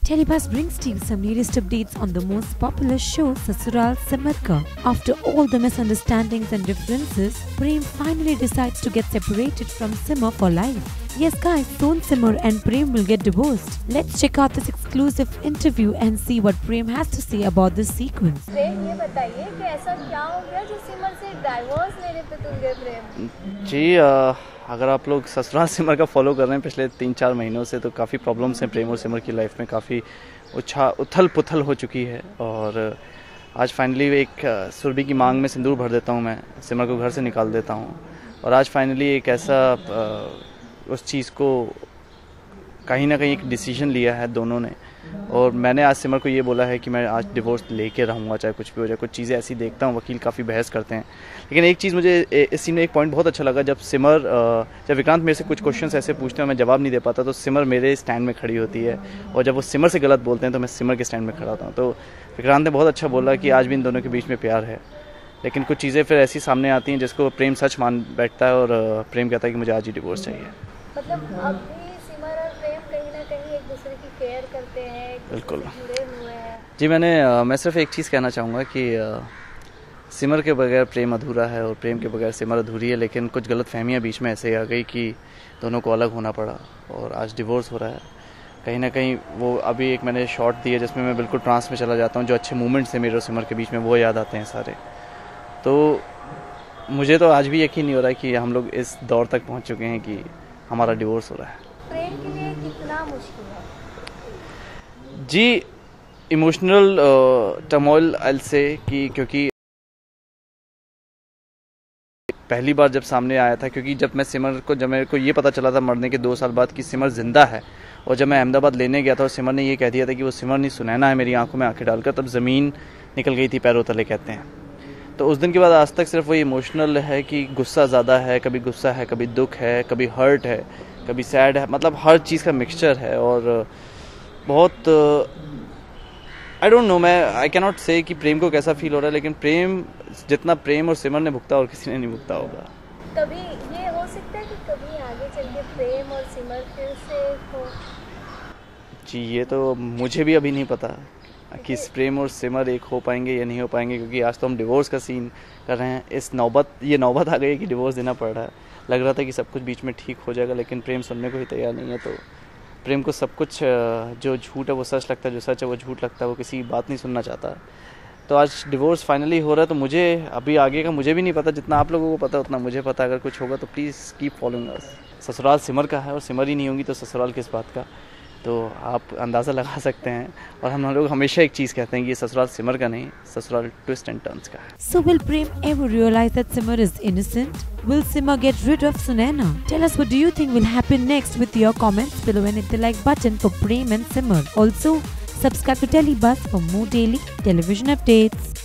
Telebuzz brings to you some latest updates on the most popular show, Sasural Simar Ka. After all the misunderstandings and differences, Prem finally decides to get separated from Simar for life. Yes guys, soon Simar and Prem will get divorced. Let's check out this exclusive interview and see what Prem has to say about this sequence. प्रेम, ये बताइए कि ऐसा क्या हो गया जो सिमर से divorce लेने पे तुम गए प्रेम? जी अगर आप लोग ससुराल सिमर का फॉलो कर रहे हैं पिछले 3-4 महीनों से, तो काफ़ी प्रॉब्लम्स हैं प्रेम और सिमर की लाइफ में, काफ़ी उथल पुथल हो चुकी है। और आज फाइनली एक सुरभि की मांग में सिंदूर भर देता हूँ मैं, सिमर को घर से निकाल देता हूँ। और आज फाइनली एक ऐसा उस चीज़ को कहीं ना कहीं एक डिसीजन लिया है दोनों ने। और मैंने आज सिमर को ये बोला है कि मैं आज डिवोर्स लेके रहूँगा चाहे कुछ भी हो जाए। कुछ चीज़ें ऐसी देखता हूँ, वकील काफ़ी बहस करते हैं, लेकिन एक चीज़ मुझे इस सीन में एक पॉइंट बहुत अच्छा लगा। जब विक्रांत मेरे से कुछ क्वेश्चंस ऐसे पूछते हैं मैं जवाब नहीं दे पाता, तो सिमर मेरे स्टैंड में खड़ी होती है। और जब वो सिमर से गलत बोलते हैं तो मैं सिमर के स्टैंड में खड़ा होता हूँ। तो विक्रांत ने बहुत अच्छा बोला कि आज भी इन दोनों के बीच में प्यार है, लेकिन कुछ चीज़ें फिर ऐसी सामने आती हैं जिसको प्रेम सच मान बैठता है। और प्रेम कहता है कि मुझे आज ही डिवोर्स चाहिए। मतलब अभी सिमर और प्रेम कहीं ना कहीं एक दूसरे की केयर करते हैं, बिल्कुल जुड़े हुए हैं। जी मैं सिर्फ एक चीज़ कहना चाहूँगा कि सिमर के बगैर प्रेम अधूरा है और प्रेम के बगैर सिमर अधूरी है। लेकिन कुछ गलत फहमियाँ बीच में ऐसे आ गई कि दोनों को अलग होना पड़ा और आज डिवोर्स हो रहा है। कहीं ना कहीं वो अभी एक मैंने शॉट दिया जिसमें मैं बिल्कुल ट्रांस में चला जाता हूँ, जो अच्छे मोमेंट्स हैं मेरे और सिमर के बीच में वो याद आते हैं सारे। तो मुझे तो आज भी यकीन नहीं हो रहा है कि हम लोग इस दौर तक पहुँच चुके हैं कि हमारा डिवोर्स हो रहा है। प्रेम के लिए कितना मुश्किल है? जी इमोशनल टर्मोइल आई से कि क्योंकि पहली बार जब सामने आया था, क्योंकि जब मेरे को ये पता चला था मरने के 2 साल बाद कि सिमर जिंदा है, और जब मैं अहमदाबाद लेने गया था और सिमर ने ये कह दिया था कि वो सिमर नहीं सुनैना है मेरी आंखों में आंखें डालकर, तब ज़मीन निकल गई थी पैरों तले कहते हैं। तो उस दिन के बाद आज तक सिर्फ वो इमोशनल है कि गुस्सा ज़्यादा है, कभी गुस्सा है, कभी दुख है, कभी हर्ट है, कभी सैड है, मतलब हर चीज़ का मिक्सचर है। और बहुत आई डोंट नो, मैं आई कैन नॉट से कि प्रेम को कैसा फील हो रहा है, लेकिन प्रेम जितना प्रेम और सिमर ने भुगता और किसी ने नहीं भुगता होगा। कभी ये हो सकता है कि कभी आगे चल के प्रेम और सिमर फिर से हो? जी ये तो मुझे भी अभी नहीं पता कि प्रेम और सिमर एक हो पाएंगे या नहीं हो पाएंगे, क्योंकि आज तो हम डिवोर्स का सीन कर रहे हैं। ये नौबत आ गई है कि डिवोर्स देना पड़ रहा है। लग रहा था कि सब कुछ बीच में ठीक हो जाएगा, लेकिन प्रेम सुनने को ही तैयार नहीं है। तो प्रेम को सब कुछ जो झूठ है वो सच लगता है, जो सच है वो झूठ लगता है, वो किसी बात नहीं सुनना चाहता। तो आज डिवोर्स फाइनली हो रहा है। तो मुझे अभी आगे का मुझे भी नहीं पता, जितना आप लोगों को पता उतना मुझे पता। अगर कुछ होगा तो please keep following us. Sasural Simar का है और सिमर ही नहीं होंगी तो ससुराल किस बात का, तो आप अंदाज़ा लगा सकते हैं। और हम लोग हमेशा एक चीज़ कहते हैं कि ये ससुराल सिमर का नहीं, ससुराल ट्विस्ट एंड टर्न्स का है। So will Prem ever realize that Simar is innocent? Will Simar get rid of Sunaina? Tell us what do you think will happen next with your comments below and hit the like button for Prem and Simar. Also, subscribe to Telebuzz for more daily television updates.